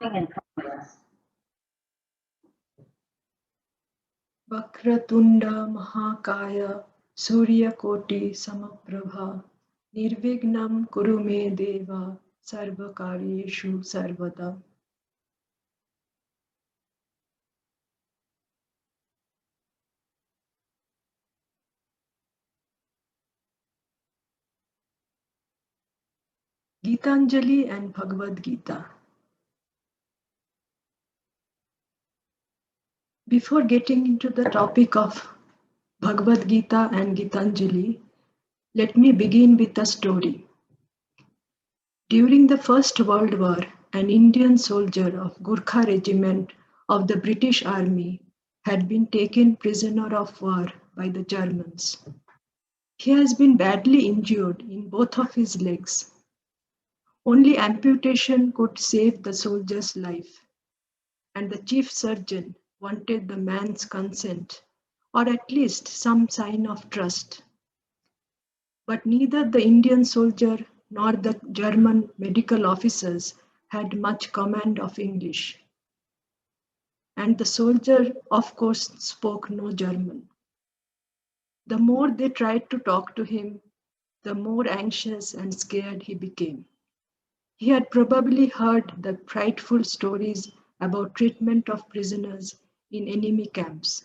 in progress. Vakratunda Mahakaya Suryakoti Samaprabha Nirvignam Kuru Me Deva Sarvakaryeshu Sarvada. Gitanjali and Bhagavad Gita. Before getting into the topic of Bhagavad Gita and Gitanjali, let me begin with a story. During the First World War, an Indian soldier of Gurkha Regiment of the British Army had been taken prisoner of war by the Germans. He has been badly injured in both of his legs. Only amputation could save the soldier's life, and the chief surgeon wanted the man's consent, or at least some sign of trust. But neither the Indian soldier nor the German medical officers had much command of English. And the soldier, of course, spoke no German. The more they tried to talk to him, the more anxious and scared he became. He had probably heard the frightful stories about treatment of prisoners in enemy camps.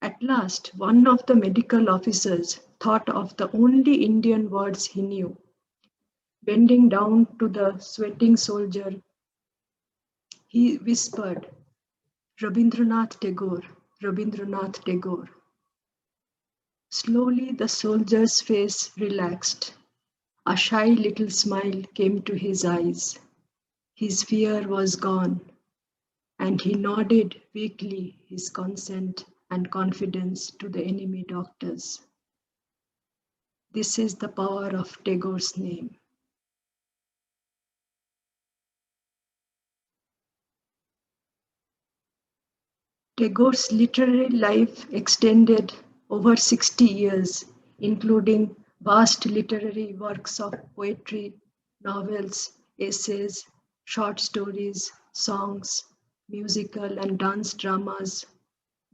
At last, one of the medical officers thought of the only Indian words he knew. Bending down to the sweating soldier, he whispered, Rabindranath Tagore, Rabindranath Tagore. Slowly the soldier's face relaxed. A shy little smile came to his eyes. His fear was gone, and he nodded weakly his consent and confidence to the enemy doctors. This is the power of Tagore's name. Tagore's literary life extended over 60 years, including vast literary works of poetry, novels, essays, short stories, songs, musical and dance dramas,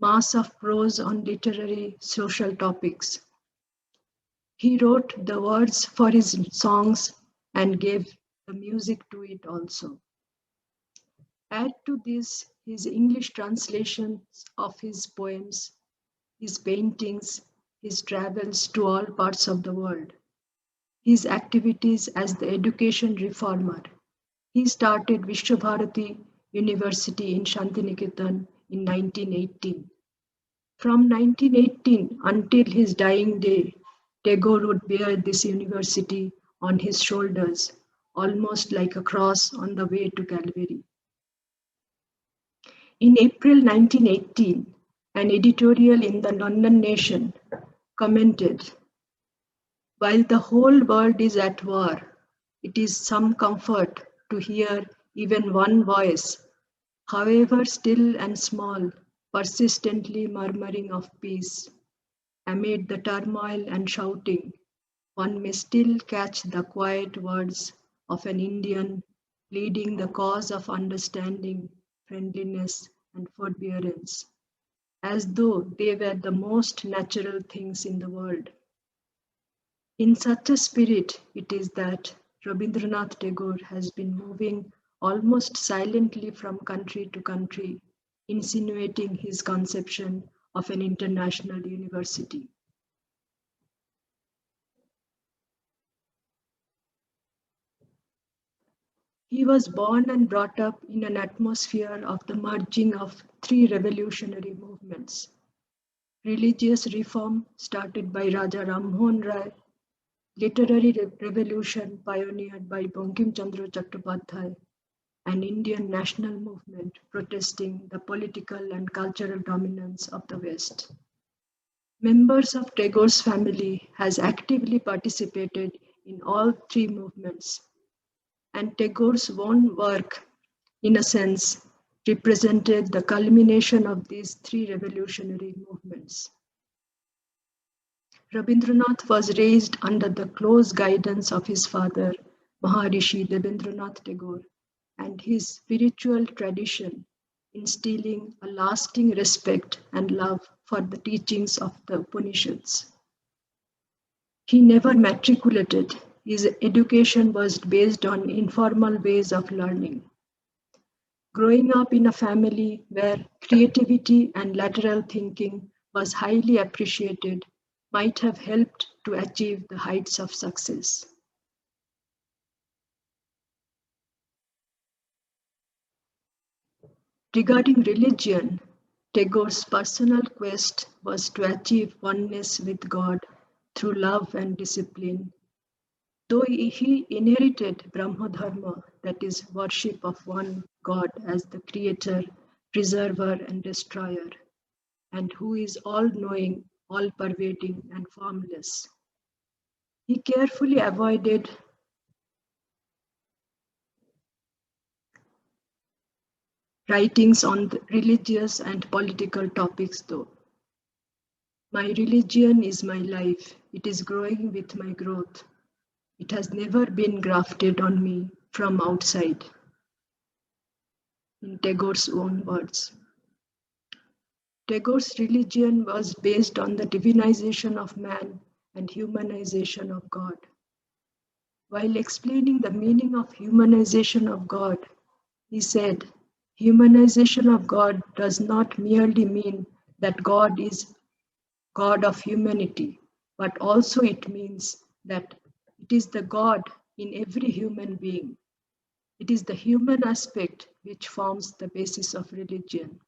mass of prose on literary social topics. He wrote the words for his songs and gave the music to it also. Add to this his English translations of his poems, his paintings, his travels to all parts of the world, his activities as the education reformer. He started Vishwabharati University in Shantiniketan in 1918. From 1918 until his dying day, Tagore would bear this university on his shoulders, almost like a cross on the way to Calvary. In April 1918, an editorial in the London Nation commented, while the whole world is at war, it is some comfort to hear even one voice, however still and small, persistently murmuring of peace. Amid the turmoil and shouting, one may still catch the quiet words of an Indian pleading the cause of understanding, friendliness, and forbearance, as though they were the most natural things in the world. In such a spirit it is that Rabindranath Tagore has been moving almost silently from country to country, insinuating his conception of an international university. He was born and brought up in an atmosphere of the merging of three revolutionary movements: religious reform started by Raja Rammohn Rai, literary revolution pioneered by Bankim Chandra Chattopadhyay, and Indian national movement protesting the political and cultural dominance of the West. Members of Tagore's family has actively participated in all three movements, and Tagore's own work, in a sense, represented the culmination of these three revolutionary movements. Rabindranath was raised under the close guidance of his father, Maharishi Debendranath Tagore, and his spiritual tradition, instilling a lasting respect and love for the teachings of the Upanishads. He never matriculated. His education was based on informal ways of learning. Growing up in a family where creativity and lateral thinking was highly appreciated might have helped to achieve the heights of success. Regarding religion, Tagore's personal quest was to achieve oneness with God through love and discipline. Though he inherited Brahmadharma, that is, worship of one God as the creator, preserver, and destroyer, and who is all knowing, all pervading, and formless. He carefully avoided writings on the religious and political topics, though. My religion is my life. It is growing with my growth. It has never been grafted on me from outside. In Tagore's own words. Tagore's religion was based on the divinization of man and humanization of God. While explaining the meaning of humanization of God, he said, humanization of God does not merely mean that God is God of humanity, but also it means that it is the God in every human being. It is the human aspect which forms the basis of religion.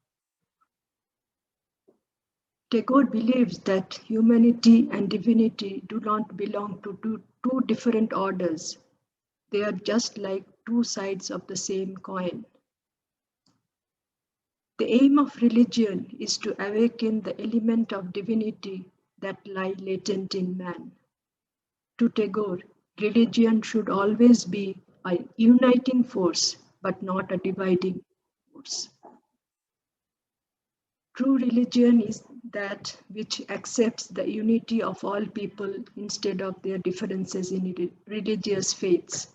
Tagore believes that humanity and divinity do not belong to two different orders. They are just like two sides of the same coin. The aim of religion is to awaken the element of divinity that lie latent in man. To Tagore, religion should always be a uniting force, but not a dividing force. True religion is that which accepts the unity of all people instead of their differences in religious faiths.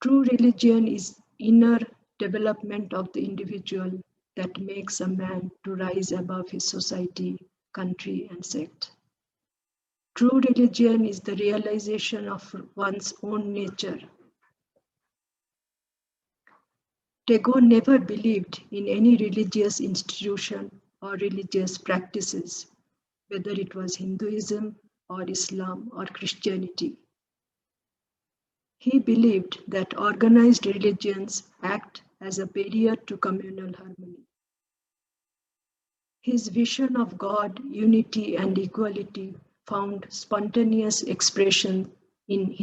True religion is inner development of the individual that makes a man to rise above his society, country, and sect. True religion is the realization of one's own nature. Tagore never believed in any religious institution or religious practices, whether it was Hinduism or Islam or Christianity. He believed that organized religions act as a barrier to communal harmony. His vision of God, unity, and equality found spontaneous expression in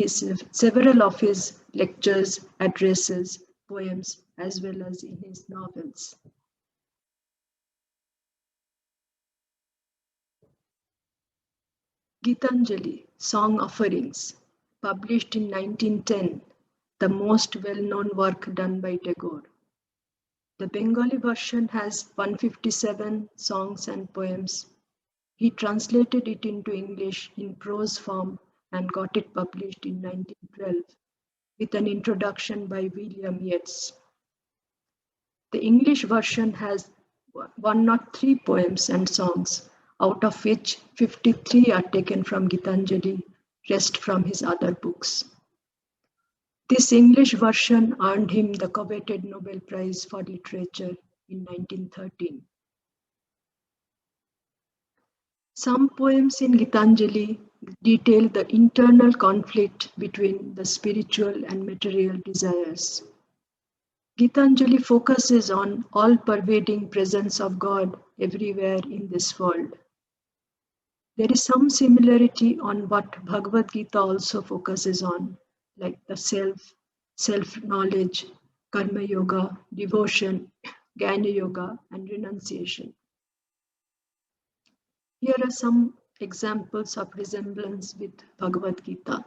several of his lectures, addresses, poems, as well as in his novels. Gitanjali, Song Offerings, published in 1910, the most well-known work done by Tagore. The Bengali version has 157 songs and poems. He translated it into English in prose form and got it published in 1912 with an introduction by William Yeats. The English version has 103 poems and songs, out of which 53 are taken from Gitanjali, rest from his other books. This English version earned him the coveted Nobel Prize for Literature in 1913. Some poems in Gitanjali detail the internal conflict between the spiritual and material desires. Gitanjali focuses on all-pervading presence of God everywhere in this world. There is some similarity on what Bhagavad Gita also focuses on, like the self, self-knowledge, karma yoga, devotion, jnana yoga, and renunciation. Here are some examples of resemblance with Bhagavad Gita.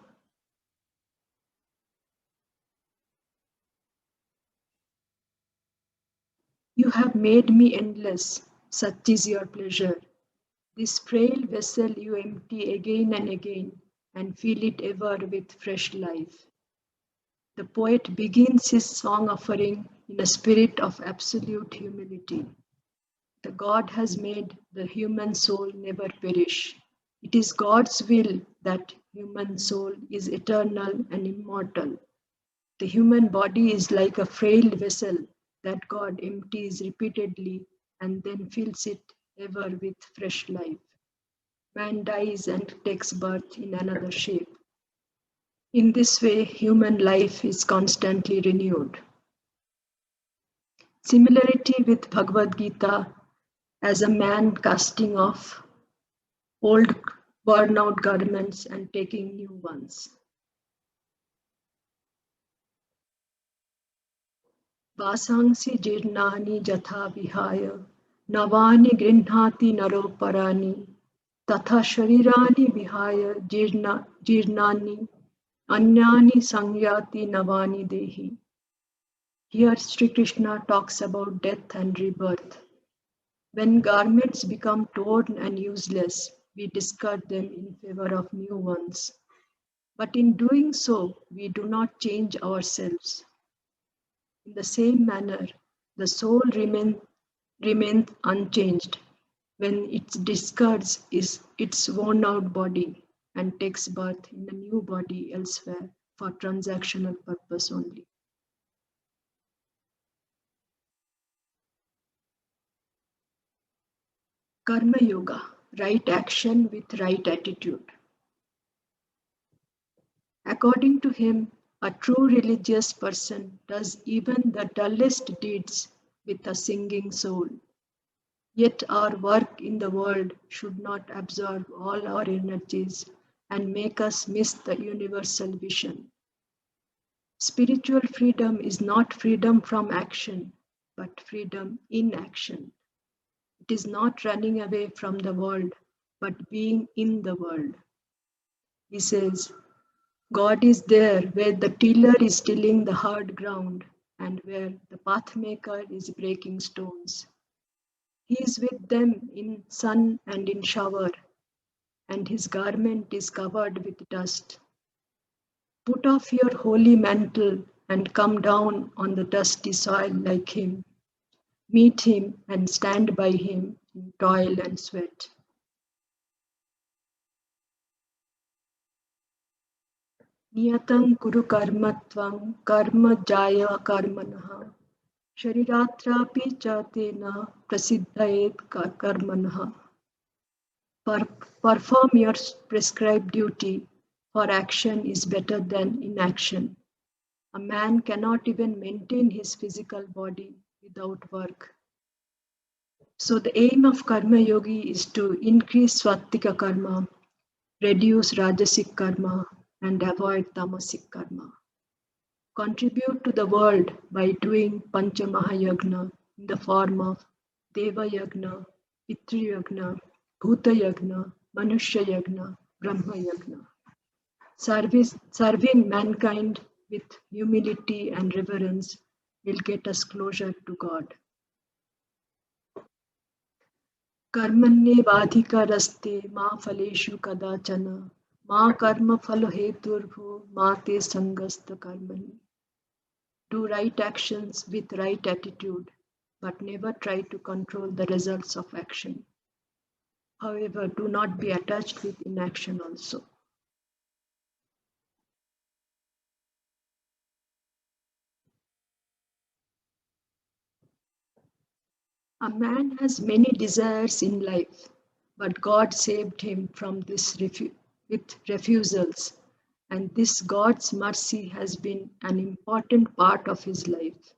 You have made me endless, such is your pleasure. This frail vessel you empty again and again, and fill it ever with fresh life. The poet begins his song offering in a spirit of absolute humility. The God has made the human soul never perish. It is God's will that human soul is eternal and immortal. The human body is like a frail vessel that God empties repeatedly and then fills it ever with fresh life. Man dies and takes birth in another shape. In this way, human life is constantly renewed. Similarity with Bhagavad Gita as a man casting off old worn out garments and taking new ones. Vasansi jirnani jatha vihaya navani grinhati naro parani tatha sharirani vihaya jirnani anyani sangyati navani dehi. Here Sri Krishna talks about death and rebirth. When garments become torn and useless, we discard them in favor of new ones. But in doing so, we do not change ourselves. In the same manner, the soul remains unchanged when it discards its worn out body and takes birth in a new body elsewhere for transactional purpose only. Karma Yoga, right action with right attitude. According to him, a true religious person does even the dullest deeds with a singing soul. Yet our work in the world should not absorb all our energies and make us miss the universal vision. Spiritual freedom is not freedom from action, but freedom in action. It is not running away from the world, but being in the world. He says, God is there where the tiller is tilling the hard ground and where the pathmaker is breaking stones. He is with them in sun and in shower, and his garment is covered with dust. Put off your holy mantle and come down on the dusty soil like him. Meet him and stand by him in toil and sweat. Niyatam kuru karmatvam karma jaya karmanah Shariratrapi chatena prasiddhayet karmanah. Perform your prescribed duty, for action is better than inaction. A man cannot even maintain his physical body without work. So the aim of Karma Yogi is to increase Svattika Karma, reduce Rajasic Karma, and avoid Tamasic Karma. Contribute to the world by doing Pancha Mahayagna in the form of Deva Yagna, Pitru Yagna, Bhuta Yagna, Manushya Yagna, Brahma Yagna. Serving mankind with humility and reverence will get us closer to God. Karmanyevadhikaraste ma phaleshu kadachana ma karma phalo heturbhu ma te sangasta karmani. Do right actions with right attitude, but never try to control the results of action. However, do not be attached with inaction also. A man has many desires in life, but God saved him from this with refusals, and this God's mercy has been an important part of his life.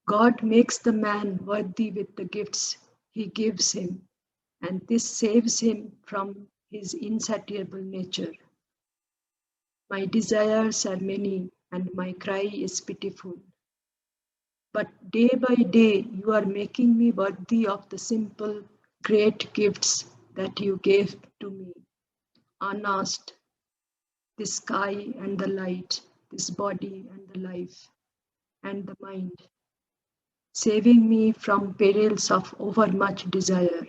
God makes the man worthy with the gifts he gives him, and this saves him from his insatiable nature. My desires are many, and my cry is pitiful. But day by day, you are making me worthy of the simple, great gifts that you gave to me, unasked, this sky and the light, this body and the life, and the mind, saving me from perils of overmuch desire.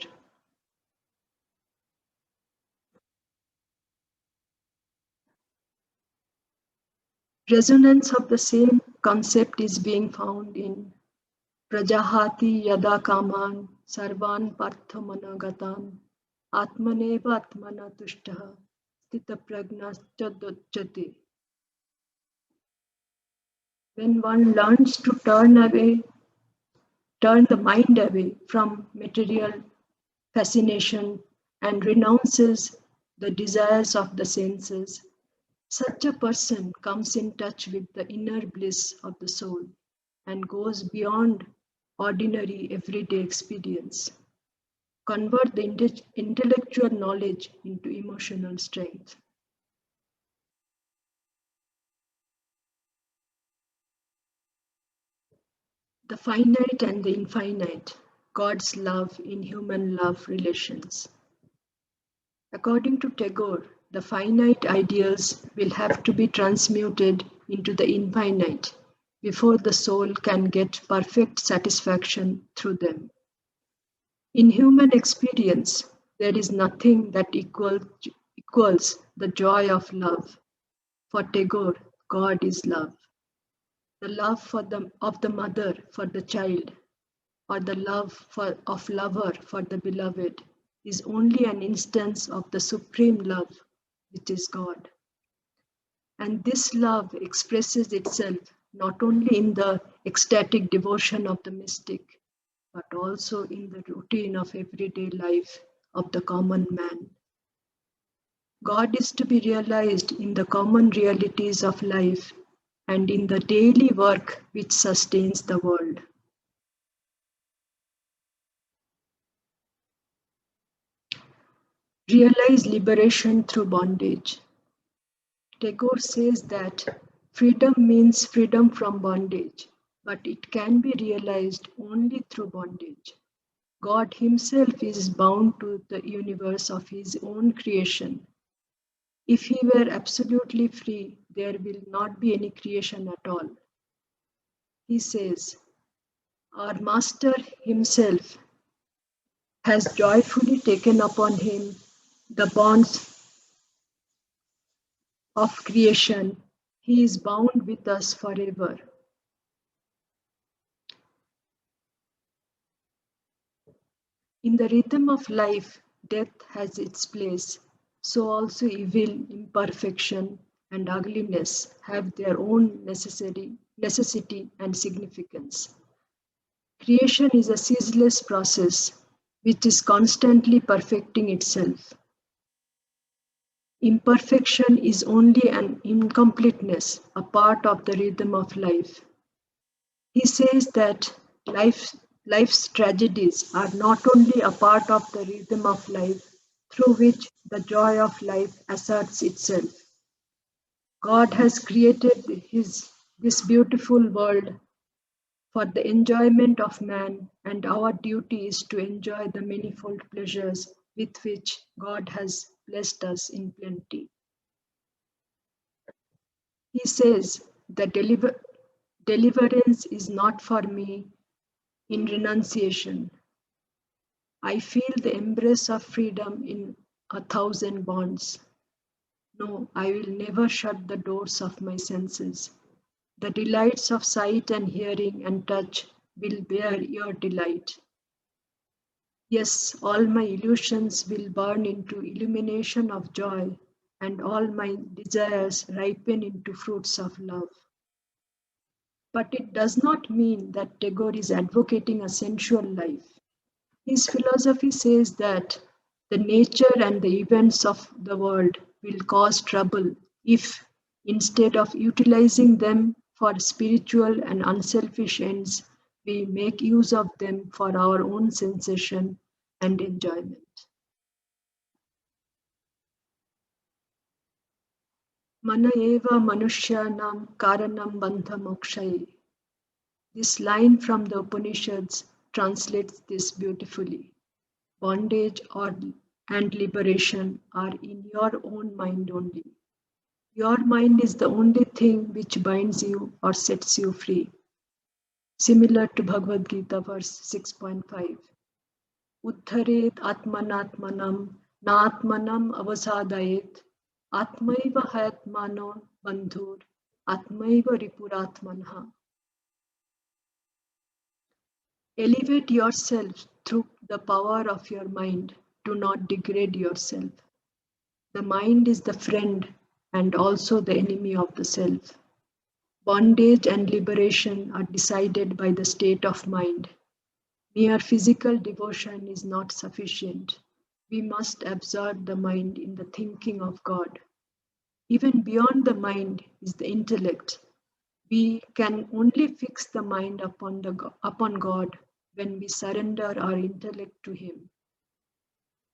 Resonance of the same concept is being found in Prajahati yada kaman sarvan parthamanagatan atmaneva atmana tushtaha stita prajnascha. When one learns to turn the mind away from material fascination and renounces the desires of the senses, such a person comes in touch with the inner bliss of the soul and goes beyond ordinary everyday experience. Convert the intellectual knowledge into emotional strength. The finite and the infinite, God's love in human love relations. According to Tagore, the finite ideals will have to be transmuted into the infinite before the soul can get perfect satisfaction through them. In human experience, there is nothing that equals the joy of love. For Tagore, God is love. The love of the mother for the child, or the of lover for the beloved, is only an instance of the supreme love, which is God. And this love expresses itself not only in the ecstatic devotion of the mystic, but also in the routine of everyday life of the common man. God is to be realized in the common realities of life and in the daily work which sustains the world. Realize liberation through bondage. Tagore says that freedom means freedom from bondage, but it can be realized only through bondage. God Himself is bound to the universe of His own creation. If He were absolutely free, there will not be any creation at all. He says, our Master Himself has joyfully taken upon Him the bonds of creation. He is bound with us forever. In the rhythm of life, death has its place, so also evil, imperfection, and ugliness have their own necessity and significance. Creation is a ceaseless process which is constantly perfecting itself. Imperfection is only an incompleteness, a part of the rhythm of life. He says that life's tragedies are not only a part of the rhythm of life through which the joy of life asserts itself. God has created this beautiful world for the enjoyment of man, and our duty is to enjoy the manifold pleasures with which God has blessed us in plenty. He says, the deliverance is not for me in renunciation. I feel the embrace of freedom in 1,000 bonds. No, I will never shut the doors of my senses. The delights of sight and hearing and touch will bear your delight. Yes, all my illusions will burn into illumination of joy, and all my desires ripen into fruits of love. But it does not mean that Tagore is advocating a sensual life. His philosophy says that the nature and the events of the world will cause trouble if, instead of utilizing them for spiritual and unselfish ends, we make use of them for our own sensation and enjoyment. Mana eva manushyanam karanam bandha mokshaye. This line from the Upanishads translates this beautifully. Bondage and liberation are in your own mind only. Your mind is the only thing which binds you or sets you free. Similar to Bhagavad Gita verse 6.5. Uddharet atmanatmanam natmanam avasadayet atmaiva hayatmano bandhur Atmaiva Ripuratmanha. Elevate yourself through the power of your mind. Do not degrade yourself. The mind is the friend and also the enemy of the self. Bondage and liberation are decided by the state of mind. Mere physical devotion is not sufficient. We must absorb the mind in the thinking of God. Even beyond the mind is the intellect. We can only fix the mind upon God when we surrender our intellect to Him.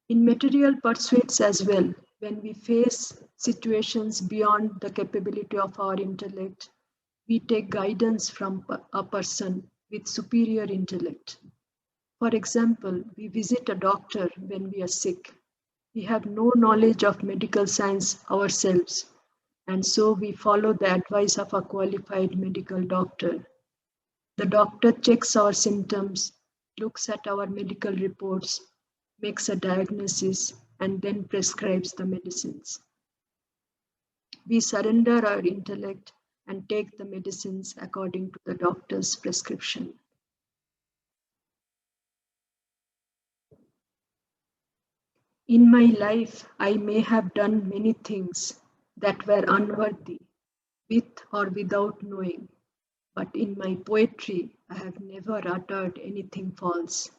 In material pursuits as well, when we face situations beyond the capability of our intellect, we take guidance from a person with superior intellect. For example, we visit a doctor when we are sick. We have no knowledge of medical science ourselves, and so we follow the advice of a qualified medical doctor. The doctor checks our symptoms, looks at our medical reports, makes a diagnosis, and then prescribes the medicines. We surrender our intellect and take the medicines according to the doctor's prescription. In my life, I may have done many things that were unworthy, with or without knowing, but in my poetry, I have never uttered anything false.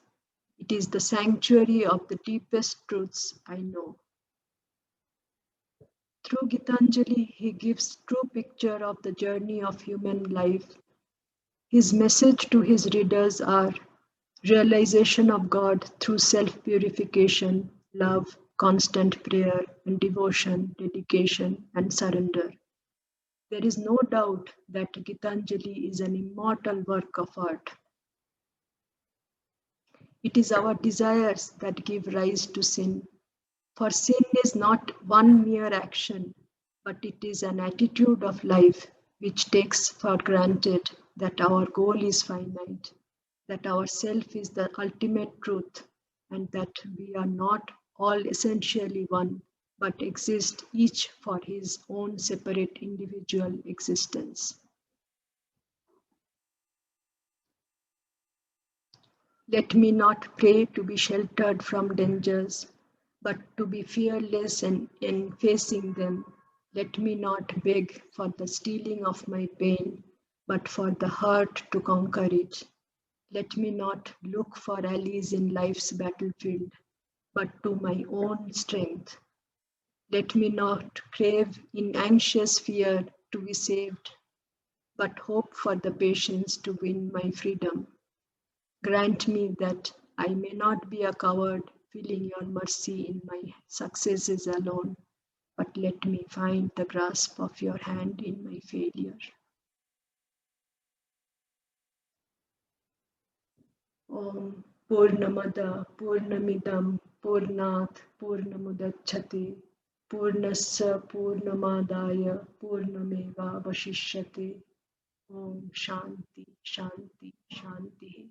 It is the sanctuary of the deepest truths I know. Through Gitanjali, he gives true picture of the journey of human life. His message to his readers are realization of God through self-purification, love, constant prayer, and devotion, dedication, and surrender. There is no doubt that Gitanjali is an immortal work of art. It is our desires that give rise to sin. For sin is not one mere action, but it is an attitude of life which takes for granted that our goal is finite, that our self is the ultimate truth, and that we are not all essentially one, but exist each for his own separate individual existence. Let me not pray to be sheltered from dangers, but to be fearless in facing them. Let me not beg for the stealing of my pain, but for the heart to conquer it. Let me not look for allies in life's battlefield, but to my own strength. Let me not crave in anxious fear to be saved, but hope for the patience to win my freedom. Grant me that I may not be a coward, feeling your mercy in my successes alone, but let me find the grasp of your hand in my failure. Om Purnamada Purnamidam Purnat Purnamudachyate Purnasya Purnamadaya Purnameva Vashishyate Om Shanti Shanti Shanti